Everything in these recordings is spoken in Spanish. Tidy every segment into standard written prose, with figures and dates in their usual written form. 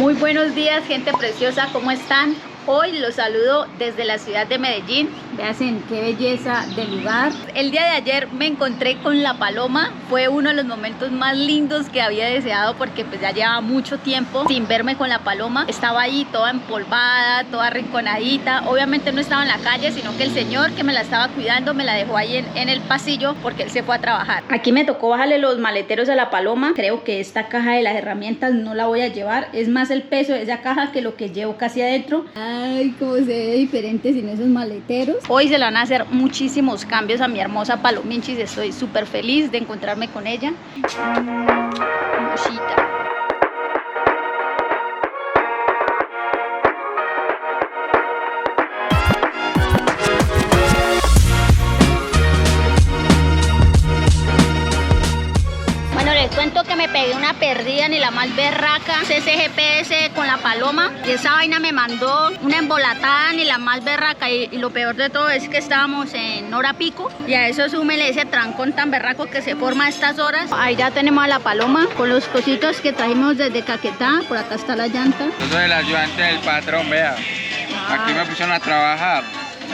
Muy buenos días, gente preciosa, ¿cómo están? Hoy los saludo desde la ciudad de Medellín. Vean qué belleza de lugar. El día de ayer me encontré con la paloma. Fue uno de los momentos más lindos que había deseado, porque pues ya llevaba mucho tiempo sin verme con la paloma. Estaba ahí toda empolvada, toda arrinconadita. Obviamente no estaba en la calle, sino que el señor que me la estaba cuidando me la dejó ahí en el pasillo, porque él se fue a trabajar. Aquí me tocó bajarle los maleteros a la paloma. Creo que esta caja de las herramientas no la voy a llevar. Es más el peso de esa caja que lo que llevo casi adentro. Ay, cómo se ve diferente sin esos maleteros. Hoy se le van a hacer muchísimos cambios a mi hermosa Palominchis. Estoy súper feliz de encontrarme con ella. Hermosita. Cuento que me pegué una perdida ni la más berraca. Ese GPS con la paloma, y esa vaina me mandó una embolatada ni la más berraca. Y lo peor de todo es que estábamos en hora pico, y a eso súmele ese trancón tan berraco que se forma a estas horas. Ahí ya tenemos a la paloma con los cositos que trajimos desde Caquetá. Por acá está la llanta. Yo soy el ayudante del patrón, vea. Aquí me pusieron a trabajar.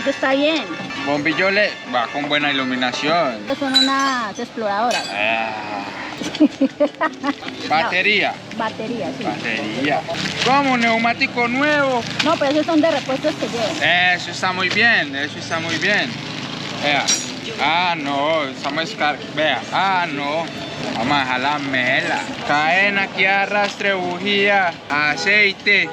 Eso está bien. Bombillo LED va con buena iluminación. Estas son unas exploradoras. Batería. No, batería, sí. Batería. ¿Cómo? ¿Neumático nuevo? No, pero esos son de repuestos que llevan. Eso está muy bien, eso está muy bien. Vea. Ah, no, estamos vea. Ah, no. Vamos a dejar la mela. Cadena, aquí arrastre, bujía, aceite.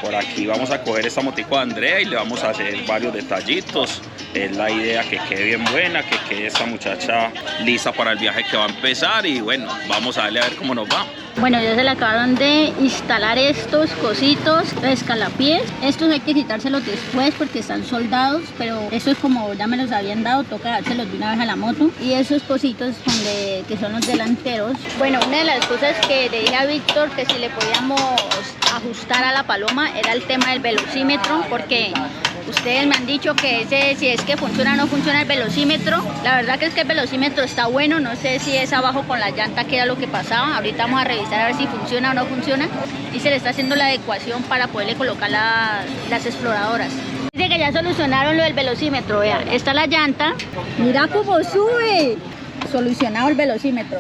Por aquí vamos a coger esta motico de Andrea y le vamos a hacer varios detallitos. Es la idea que quede bien buena, que quede esta muchacha lista para el viaje que va a empezar. Y bueno, vamos a darle a ver cómo nos va. Bueno, ya se le acabaron de instalar estos cositos, escalapiés. Estos hay que quitárselos después porque están soldados, pero eso es como ya me los habían dado, toca dárselos de una vez a la moto. Y esos cositos que son los delanteros. Bueno, una de las cosas que le dije a Víctor que si le podíamos ajustar a la paloma era el tema del velocímetro, porque ustedes me han dicho que si es que funciona o no funciona el velocímetro. La verdad que es que el velocímetro está bueno. No sé si es abajo con la llanta, que era lo que pasaba. Ahorita vamos a revisar a ver si funciona o no funciona. Y se le está haciendo la adecuación para poderle colocar las exploradoras. Dice que ya solucionaron lo del velocímetro. Vea, está la llanta. Mira cómo sube. Solucionado el velocímetro.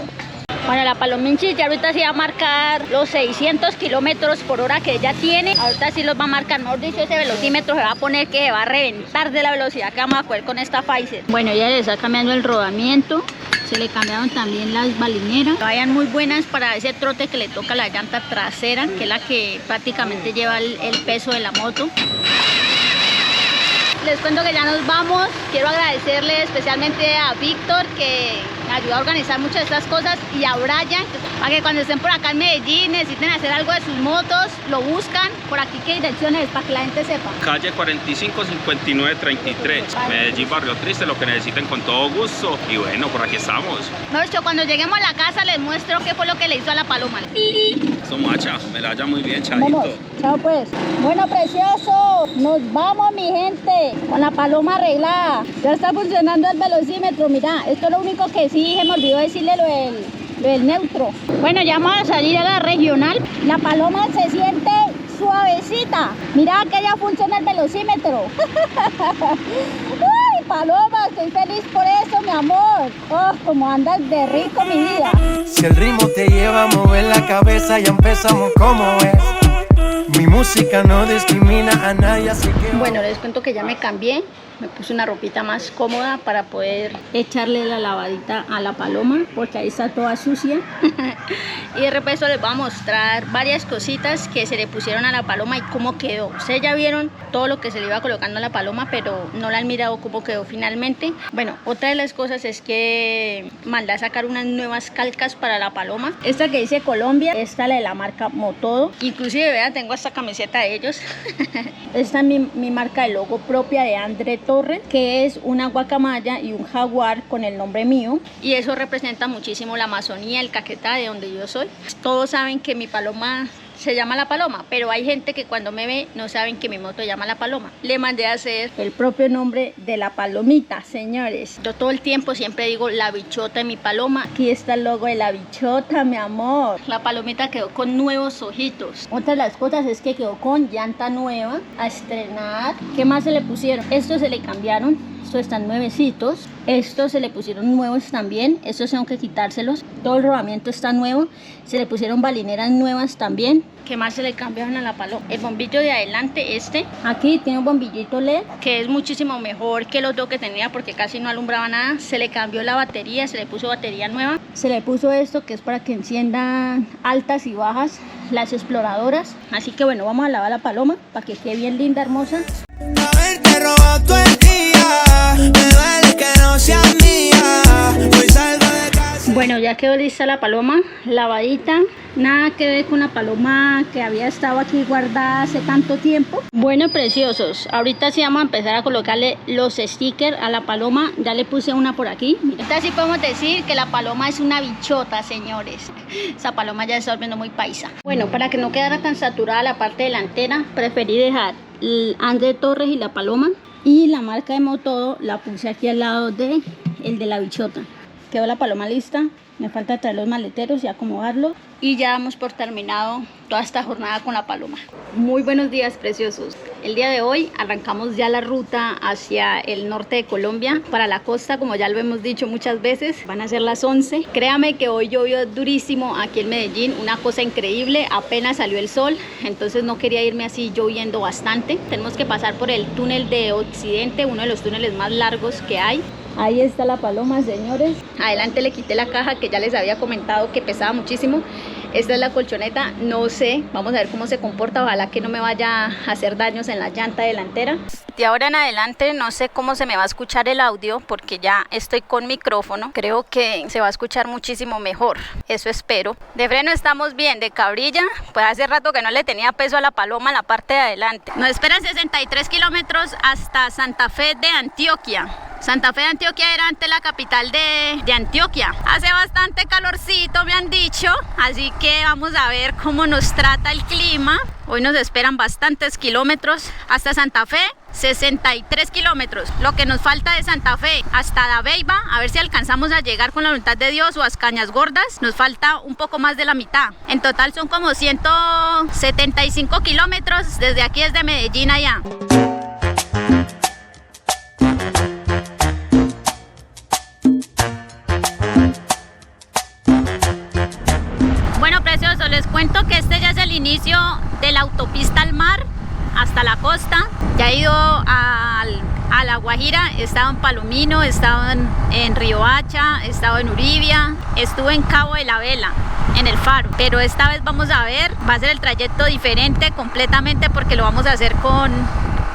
Bueno, la Palominchis ya ahorita sí va a marcar los 600 kilómetros por hora que ella tiene. Ahorita sí los va a marcar, mejor dicho, ese velocímetro se va a poner que va a reventar de la velocidad que vamos a coger con esta Pfizer. Bueno, ella le está cambiando el rodamiento. Se le cambiaron también las balineras. Vayan muy buenas para ese trote que le toca a la llanta trasera, que es la que prácticamente lleva el peso de la moto. Les cuento que ya nos vamos. Quiero agradecerle especialmente a Víctor, que me ayudó a organizar muchas de estas cosas, y a Brian, para que cuando estén por acá en Medellín necesiten hacer algo de sus motos, lo buscan. Por aquí, ¿qué dirección es? Para que la gente sepa. Calle 45 59 33, Medellín, Barrio Triste, lo que necesiten con todo gusto. Y bueno, por aquí estamos. No, hecho, cuando lleguemos a la casa les muestro qué fue lo que le hizo a la paloma. Eso, macha, me la haya muy bien, Chadito. Vamos, chao pues. Bueno, precioso, nos vamos, mi gente, con la paloma arreglada. Ya está funcionando el velocímetro. Mira, esto es lo único que sí se me olvidó decirle lo del neutro. Bueno, ya vamos a salir a la regional. La paloma se siente suavecita. Mira que ya funciona el velocímetro. Ay, paloma, estoy feliz por eso, mi amor. Oh, como andas de rico, mi vida. Si el ritmo te lleva a mover la cabeza, ya empezamos como es. Mi música no discrimina a nadie, así que... Bueno, les cuento que ya me cambié. Me puse una ropita más cómoda para poder echarle la lavadita a la paloma, porque ahí está toda sucia. Y de repente les voy a mostrar varias cositas que se le pusieron a la paloma y cómo quedó. Ustedes ya vieron todo lo que se le iba colocando a la paloma, pero no la han mirado cómo quedó finalmente. Bueno, otra de las cosas es que mandé a sacar unas nuevas calcas para la paloma. Esta que dice Colombia, esta la de la marca Motodo. Inclusive, vean, tengo esta camiseta de ellos. Esta es mi marca de logo propia de André Torres, que es una guacamaya y un jaguar con el nombre mío, y eso representa muchísimo la Amazonía, el Caquetá, de donde yo soy. Todos saben que mi paloma se llama La Paloma, pero hay gente que cuando me ve no saben que mi moto se llama La Paloma. Le mandé a hacer el propio nombre de la palomita, señores. Yo todo el tiempo siempre digo la bichota de mi paloma. Aquí está el logo de la bichota, mi amor. La palomita quedó con nuevos ojitos. Otra de las cosas es que quedó con llanta nueva a estrenar. ¿Qué más se le pusieron? Estos se le cambiaron. Estos están nuevecitos. Estos se le pusieron nuevos también. Estos tengo que quitárselos. Todo el rodamiento está nuevo. Se le pusieron balineras nuevas también. ¿Qué más se le cambiaron a la paloma? El bombillo de adelante, aquí tiene un bombillito LED que es muchísimo mejor que los dos que tenía porque casi no alumbraba nada. Se le cambió la batería, se le puso batería nueva. Se le puso esto que es para que enciendan altas y bajas las exploradoras. Así que bueno, vamos a lavar la paloma para que quede bien linda, hermosa. Haberte robado todo el día, me duele que no seas mía. Hoy salgo de casa. Bueno, ya quedó lista la paloma, lavadita. Nada que ver con la paloma que había estado aquí guardada hace tanto tiempo. Bueno, preciosos, ahorita sí vamos a empezar a colocarle los stickers a la paloma. Ya le puse una por aquí. Mira. Ahorita sí podemos decir que la paloma es una bichota, señores. Esa paloma ya se está volviendo muy paisa. Bueno, para que no quedara tan saturada la parte delantera, preferí dejar el André Torres y la paloma. Y la marca de Motodo la puse aquí al lado de el de la bichota. Quedó la paloma lista. Me falta traer los maleteros y acomodarlo. Y ya damos por terminado toda esta jornada con la paloma. Muy buenos días, preciosos. El día de hoy arrancamos ya la ruta hacia el norte de Colombia, para la costa, como ya lo hemos dicho muchas veces. Van a ser las 11. Créame que hoy llovió durísimo aquí en Medellín, una cosa increíble. Apenas salió el sol, entonces no quería irme así lloviendo bastante. Tenemos que pasar por el túnel de Occidente, uno de los túneles más largos que hay. Ahí está la paloma, señores. Adelante le quité la caja que ya les había comentado que pesaba muchísimo. Esta es la colchoneta, no sé, vamos a ver cómo se comporta. Ojalá que no me vaya a hacer daños en la llanta delantera. De ahora en adelante no sé cómo se me va a escuchar el audio porque ya estoy con micrófono. Creo que se va a escuchar muchísimo mejor, eso espero. De freno estamos bien, de cabrilla, pues hace rato que no le tenía peso a la paloma en la parte de adelante. Nos esperan 63 kilómetros hasta Santa Fe de Antioquia. Santa Fe de Antioquia era antes la capital de Antioquia. Hace bastante calorcito, me han dicho, así que vamos a ver cómo nos trata el clima. Hoy nos esperan bastantes kilómetros hasta Santa Fe, 63 kilómetros. Lo que nos falta de Santa Fe hasta Dabeiba, a ver si alcanzamos a llegar con la voluntad de Dios, o a Cañas Gordas, nos falta un poco más de la mitad. En total son como 175 kilómetros desde aquí, desde Medellín allá. Bueno, preciosos, les cuento que este ya es el inicio de la autopista al mar hasta la costa. Ya he ido a La Guajira, he estado en Palomino, he estado en Riohacha, he estado en Uribia, estuve en Cabo de la Vela, en el Faro, pero esta vez vamos a ver, va a ser el trayecto diferente completamente porque lo vamos a hacer con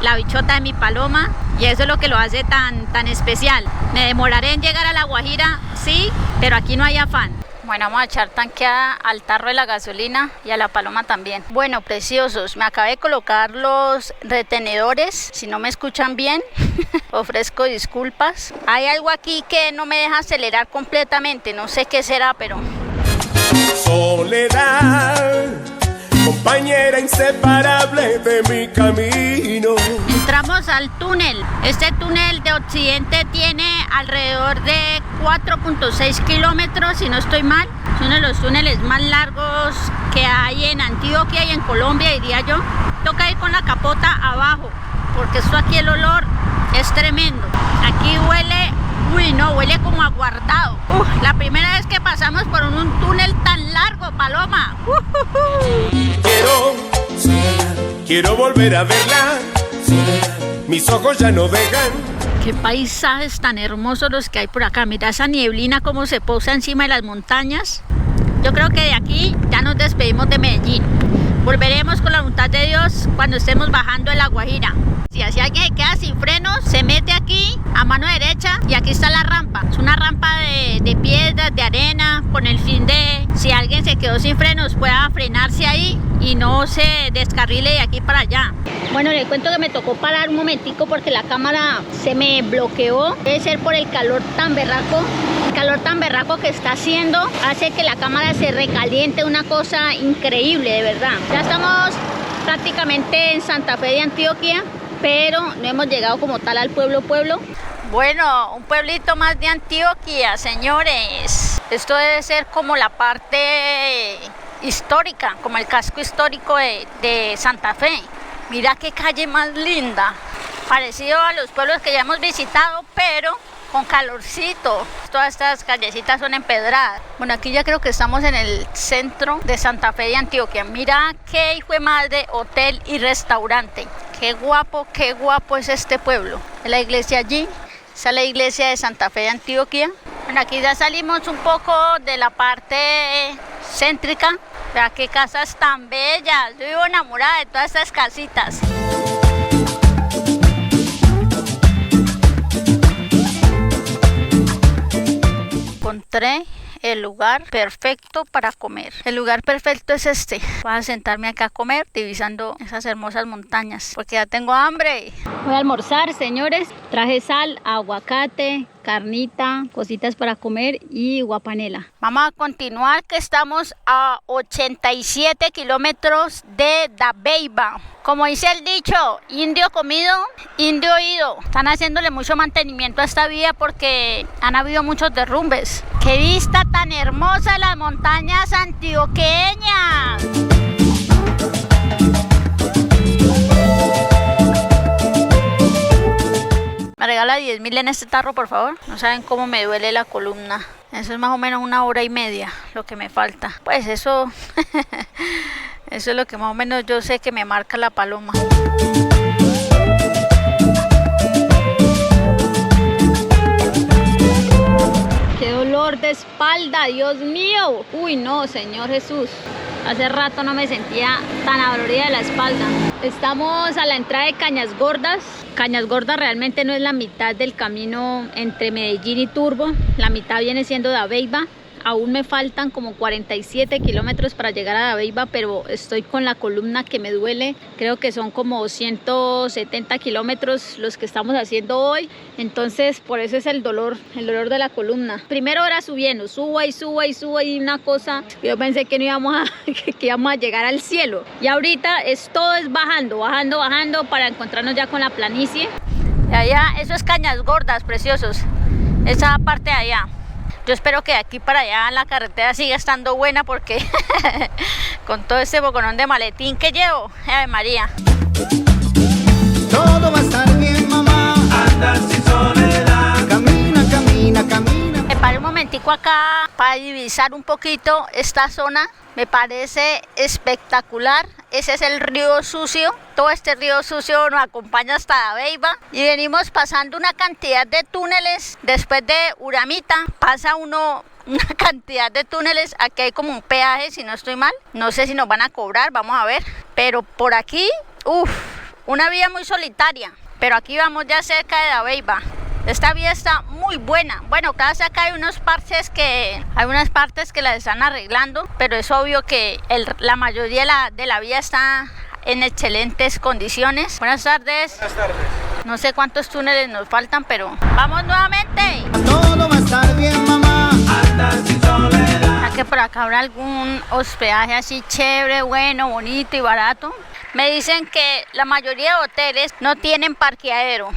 la bichota de mi paloma y eso es lo que lo hace tan especial. Me demoraré en llegar a La Guajira, sí, pero aquí no hay afán. Bueno, vamos a echar tanque al tarro de la gasolina y a la paloma también. Bueno, preciosos, me acabé de colocar los retenedores. Si no me escuchan bien, ofrezco disculpas. Hay algo aquí que no me deja acelerar completamente, no sé qué será, pero... Soledad, compañera inseparable de mi camino. Entramos al túnel. Este túnel de Occidente tiene alrededor de 4.6 kilómetros, si no estoy mal. Es uno de los túneles más largos que hay en Antioquia y en Colombia, diría yo. Toca ir con la capota abajo, porque esto aquí el olor es tremendo. Aquí huele, uy no, huele como aguardado. La primera vez que pasamos por un túnel tan largo, paloma. Quiero volver a verla. Mis ojos ya no dejan. Qué paisajes tan hermosos los que hay por acá. Mira esa nieblina como se posa encima de las montañas. Yo creo que de aquí ya nos despedimos de Medellín. Volveremos con la voluntad de Dios frenos cuando estemos bajando de La Guajira. Si alguien se queda sin frenos, se mete aquí a mano derecha y aquí está la rampa. Es una rampa de piedras, de arena, con el fin de, si alguien se quedó sin frenos, pueda frenarse ahí y no se descarrile de aquí para allá. Bueno, les cuento que me tocó parar un momentico porque la cámara se me bloqueó. Debe ser por el calor tan berraco. El calor tan berraco que está haciendo hace que la cámara se recaliente, una cosa increíble, de verdad. Ya estamos prácticamente en Santa Fe de Antioquia, pero no hemos llegado como tal al pueblo. Bueno, un pueblito más de Antioquia, señores. Esto debe ser como la parte histórica, como el casco histórico de Santa Fe. Mira qué calle más linda. Parecido a los pueblos que ya hemos visitado, pero con calorcito. Todas estas callecitas son empedradas. Bueno, aquí ya creo que estamos en el centro de Santa Fe de Antioquia. Mira qué hijo de madre, hotel y restaurante. Qué guapo es este pueblo. La iglesia allí, esa es la iglesia de Santa Fe de Antioquia. Bueno, aquí ya salimos un poco de la parte céntrica. Vea qué casas tan bellas. Yo vivo enamorada de todas estas casitas. Encontré el lugar perfecto para comer. El lugar perfecto es este. Voy a sentarme acá a comer, divisando esas hermosas montañas, porque ya tengo hambre. Voy a almorzar, señores. Traje sal, aguacate, carnita, cositas para comer y guapanela. Vamos a continuar, que estamos a 87 kilómetros de Dabeiba. Como dice el dicho, indio comido, indio oído. Están haciéndole mucho mantenimiento a esta vía porque han habido muchos derrumbes. ¡Qué vista tan hermosa de las montañas antioqueñas! Me regala 10.000 en este tarro, por favor. No saben cómo me duele la columna. Eso es más o menos 1 hora y media lo que me falta. Pues eso... eso es lo que más o menos yo sé que me marca la paloma. ¡Qué dolor de espalda, Dios mío! Uy, no, Señor Jesús. Hace rato no me sentía tan adolorida de la espalda. Estamos a la entrada de Cañas Gordas. Cañas Gordas realmente no es la mitad del camino entre Medellín y Turbo. La mitad viene siendo Dabeiba. Aún me faltan como 47 kilómetros para llegar a Dabeiba, pero estoy con la columna que me duele. Creo que son como 170 kilómetros los que estamos haciendo hoy. Entonces, por eso es el dolor de la columna. Primero era subiendo, subo y una cosa. Yo pensé que no íbamos a llegar al cielo. Y ahorita todo es bajando para encontrarnos ya con la planicie. Y allá, eso es Cañas Gordas, preciosos. Esa parte de allá. Yo espero que de aquí para allá la carretera siga estando buena porque con todo este boconón de maletín que llevo, ¡Ave María! Todo va a estar bien, mamá. Anda sin soledad. Camina. Me paré un momentico acá para divisar un poquito esta zona. Me parece espectacular. Ese es el río Sucio. Todo este río Sucio nos acompaña hasta Dabeiba. Y venimos pasando una cantidad de túneles. Después de Uramita pasa una cantidad de túneles. Aquí hay como un peaje, si no estoy mal. No sé si nos van a cobrar, vamos a ver. Pero por aquí, una vía muy solitaria. Pero aquí vamos ya cerca de Dabeiba. Esta vía está muy buena. Bueno, cada vez acá hay unas partes que las están arreglando, pero es obvio que la mayoría de la vía está en excelentes condiciones. Buenas tardes. Buenas tardes. No sé cuántos túneles nos faltan, pero vamos nuevamente. Todo va a estar bien, mamá. Anda sin soledad. ¿A que por acá habrá algún hospedaje así chévere, bueno, bonito y barato? Me dicen que la mayoría de hoteles no tienen parqueadero.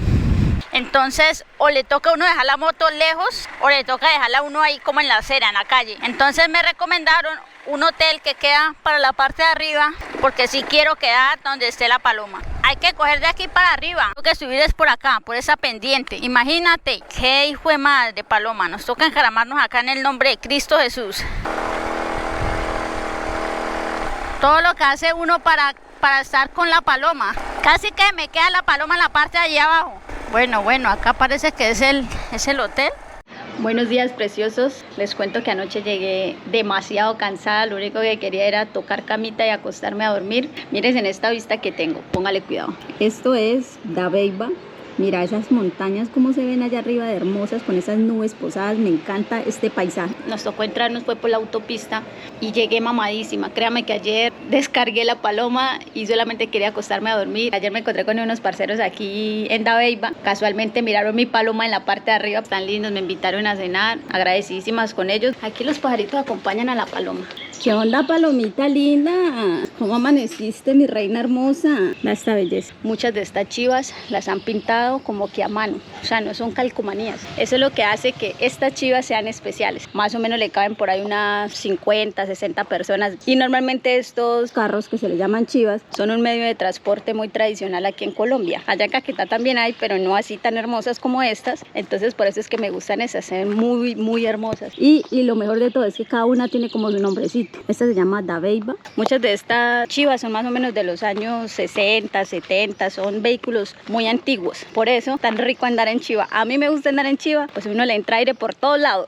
Entonces, o le toca a uno dejar la moto lejos, o le toca dejarla a uno ahí como en la acera, en la calle. Entonces me recomendaron un hotel que queda para la parte de arriba, porque sí quiero quedar donde esté la paloma. Hay que coger de aquí para arriba. Lo que subir es por acá, por esa pendiente. Imagínate, qué hijo de madre, paloma. Nos toca encaramarnos acá en el nombre de Cristo Jesús. Todo lo que hace uno para estar con la paloma. Casi que me queda la paloma en la parte de allá abajo. Bueno, acá parece que es el hotel. Buenos días, preciosos. Les cuento que anoche llegué demasiado cansada. Lo único que quería era tocar camita y acostarme a dormir. Miren en esta vista que tengo. Póngale cuidado. Esto es Dabeiba. Mira esas montañas como se ven allá arriba de hermosas con esas nubes posadas. Me encanta este paisaje. Nos tocó entrarnos fue por la autopista y llegué mamadísima. Créame que ayer descargué la paloma y solamente quería acostarme a dormir. Ayer me encontré con unos parceros aquí en Dabeiba. Casualmente miraron mi paloma en la parte de arriba. Están lindos, me invitaron a cenar. Agradecidísimas con ellos. Aquí los pajaritos acompañan a la paloma. ¿Qué onda, palomita linda? ¿Cómo amaneciste, mi reina hermosa? Esta belleza. Muchas de estas chivas las han pintado como que a mano. O sea, no son calcomanías. Eso es lo que hace que estas chivas sean especiales. Más o menos le caben por ahí unas 50, 60 personas. Y normalmente estos carros que se les llaman chivas son un medio de transporte muy tradicional aquí en Colombia. Allá en Caquetá también hay, pero no así tan hermosas como estas. Entonces por eso es que me gustan esas. Se ven muy, muy hermosas. Y lo mejor de todo es que cada una tiene como su nombrecito. Esta se llama Dabeiba. Muchas de estas chivas son más o menos de los años 60, 70. Son vehículos muy antiguos. Por eso, tan rico andar en chiva. A mí me gusta andar en chiva, pues uno le entra aire por todos lados.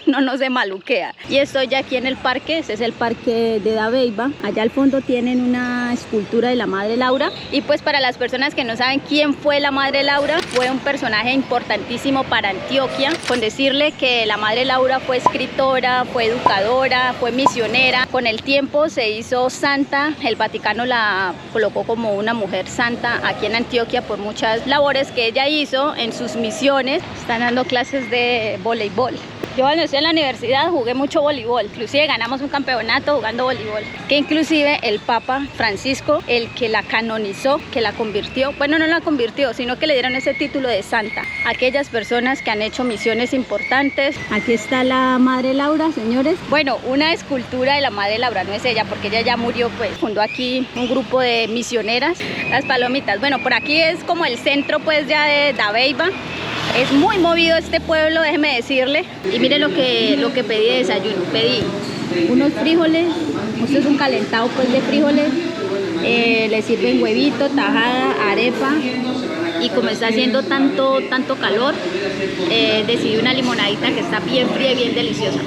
No se maluquea. Y estoy ya aquí en el parque. Ese es el parque de Dabeiba. Allá al fondo tienen una escultura de la Madre Laura. Y pues para las personas que no saben quién fue la Madre Laura, fue un personaje importantísimo para Antioquia. Con decirle que la Madre Laura fue escritora, fue educadora, fue misionera. Con el tiempo se hizo santa. El Vaticano la colocó como una mujer santa aquí en Antioquia por muchas labores que ella hizo en sus misiones. Están dando clases de voleibol. Yo cuando estuve en la universidad jugué mucho voleibol, inclusive ganamos un campeonato jugando voleibol, que inclusive el Papa Francisco, el que la canonizó, que la convirtió, bueno, no la convirtió, sino que le dieron ese título de santa a aquellas personas que han hecho misiones importantes. Aquí está la Madre Laura, señores. Bueno, una escultura de la Madre Laura, no es ella, porque ella ya murió, pues fundó aquí un grupo de misioneras, las palomitas. Bueno, por aquí es como el centro pues ya de Dabeiba. Es muy movido este pueblo, déjeme decirle. Y mire lo que pedí de desayuno. Pedí unos frijoles, esto es un calentado pues de frijoles. Le sirven huevito, tajada, arepa. Y como está haciendo tanto calor, decidí una limonadita que está bien fría y bien deliciosa.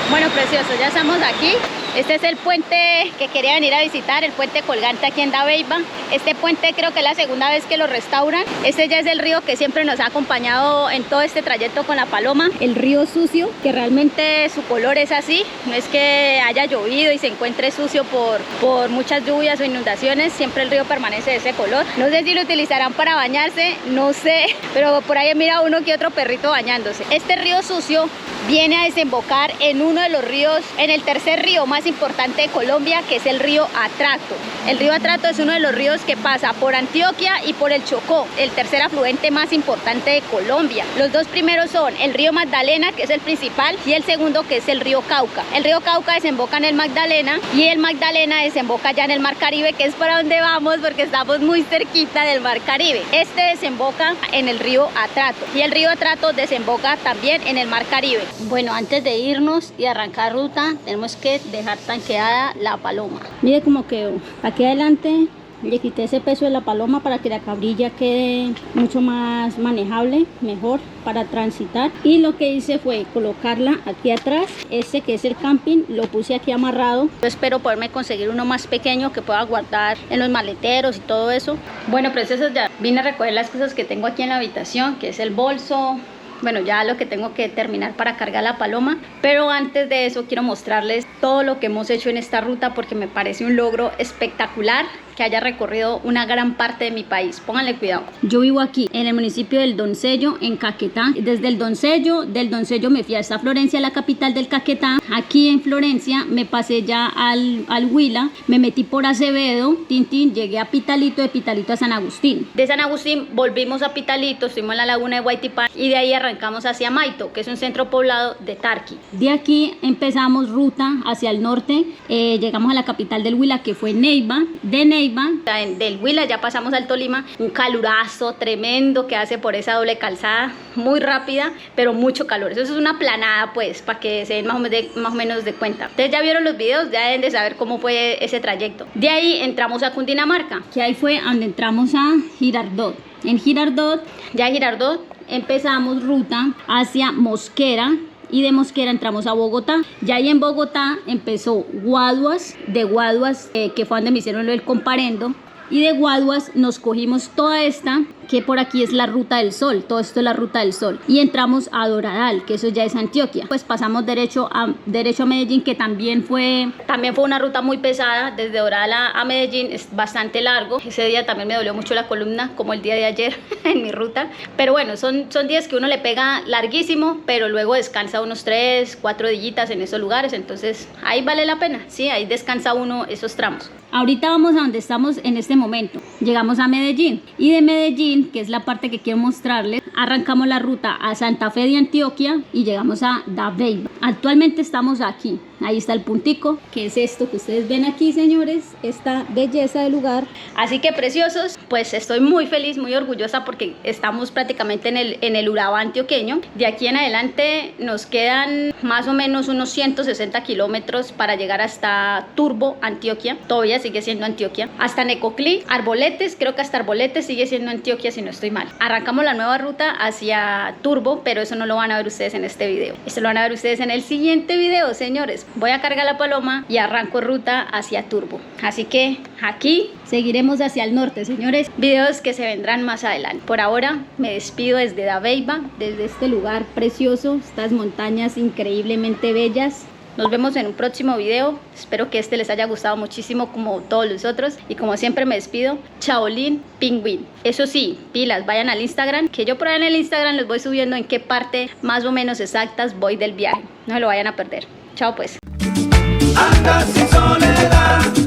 Bueno, preciosos, ya estamos aquí. Este es el puente que quería venir a visitar, el puente colgante aquí en Dabeiba. Este puente creo que es la segunda vez que lo restauran. Este ya es el río que siempre nos ha acompañado en todo este trayecto con la paloma. El río sucio, que realmente su color es así. No es que haya llovido y se encuentre sucio por muchas lluvias o inundaciones. Siempre el río permanece de ese color. No sé si lo utilizarán para bañarse, no sé. Pero por ahí mira uno que otro perrito bañándose. Este río sucio viene a desembocar en uno de los ríos, en el tercer río más importante de Colombia, que es el río Atrato. El río Atrato es uno de los ríos que pasa por Antioquia y por el Chocó, el tercer afluente más importante de Colombia. Los dos primeros son el río Magdalena, que es el principal, y el segundo, que es el río Cauca. El río Cauca desemboca en el Magdalena y el Magdalena desemboca ya en el Mar Caribe, que es para donde vamos porque estamos muy cerquita del Mar Caribe. Este desemboca en el río Atrato y el río Atrato desemboca también en el Mar Caribe. Bueno, antes de irnos y arrancar ruta, tenemos que dejar tanqueada la paloma. Mire cómo quedó. Aquí adelante le quité ese peso de la paloma para que la cabrilla quede mucho más manejable, mejor para transitar. Y lo que hice fue colocarla aquí atrás. Este que es el camping lo puse aquí amarrado. Yo espero poderme conseguir uno más pequeño que pueda guardar en los maleteros y todo eso. Bueno, preciosos, ya vine a recoger las cosas que tengo aquí en la habitación, que es el bolso. Bueno, ya lo que tengo que terminar para cargar la paloma, pero antes de eso quiero mostrarles todo lo que hemos hecho en esta ruta porque me parece un logro espectacular que haya recorrido una gran parte de mi país. Pónganle cuidado. Yo vivo aquí en el municipio del Doncello, en Caquetá. Desde el Doncello, del Doncello me fui hasta Florencia, la capital del Caquetá. Aquí en Florencia me pasé ya al Huila, me metí por Acevedo, llegué a Pitalito, de Pitalito a San Agustín. De San Agustín volvimos a Pitalito, estuvimos en la laguna de Guaytipán y de ahí arrancamos hacia Maito, que es un centro poblado de Tarqui. De aquí empezamos ruta hacia el norte, llegamos a la capital del Huila, que fue Neiva. De Neiva, del Huila ya pasamos al Tolima, un calurazo tremendo que hace por esa doble calzada, muy rápida, pero mucho calor. Eso es una planada, pues, para que se den más o menos de cuenta. Ustedes ya vieron los videos, ya deben de saber cómo fue ese trayecto. De ahí entramos a Cundinamarca, que ahí fue donde entramos a Girardot. En Girardot, ya Girardot, empezamos ruta hacia Mosquera y de Mosquera entramos a Bogotá. Ya ahí en Bogotá empezó Guaduas, de Guaduas, que fue donde me hicieron lo del comparendo, y de Guaduas nos cogimos toda esta, que por aquí es la Ruta del Sol, todo esto es la Ruta del Sol, y entramos a Doradal, que eso ya es Antioquia. Pues pasamos derecho a Medellín, que también fue una ruta muy pesada, desde Doradal a Medellín es bastante largo. Ese día también me dolió mucho la columna, como el día de ayer en mi ruta, pero bueno, son días que uno le pega larguísimo, pero luego descansa unos 3, 4 días en esos lugares, entonces ahí vale la pena, sí, ahí descansa uno esos tramos. Ahorita vamos a donde estamos en este momento. Llegamos a Medellín y de Medellín, que es la parte que quiero mostrarles, arrancamos la ruta a Santa Fe de Antioquia y llegamos a Dabeiba. Actualmente estamos aquí. Ahí está el puntico, que es esto que ustedes ven aquí, señores, esta belleza de lugar. Así que preciosos, pues estoy muy feliz, muy orgullosa porque estamos prácticamente en el Urabá antioqueño. De aquí en adelante nos quedan más o menos unos 160 kilómetros para llegar hasta Turbo, Antioquia. Todavía sigue siendo Antioquia. Hasta Necoclí, Arboletes, creo que hasta Arboletes sigue siendo Antioquia si no estoy mal. Arrancamos la nueva ruta hacia Turbo, pero eso no lo van a ver ustedes en este video. Esto lo van a ver ustedes en el siguiente video, señores. Voy a cargar la paloma y arranco ruta hacia Turbo. Así que aquí seguiremos hacia el norte, señores. Videos que se vendrán más adelante. Por ahora me despido desde Dabeiba, desde este lugar precioso, estas montañas increíblemente bellas. Nos vemos en un próximo video. Espero que este les haya gustado muchísimo como todos los otros. Y como siempre me despido. Chaolín Pingüín. Eso sí, pilas, vayan al Instagram, que yo por ahí en el Instagram les voy subiendo en qué parte más o menos exactas voy del viaje. No se lo vayan a perder. Chao pues. Andas sin soledad.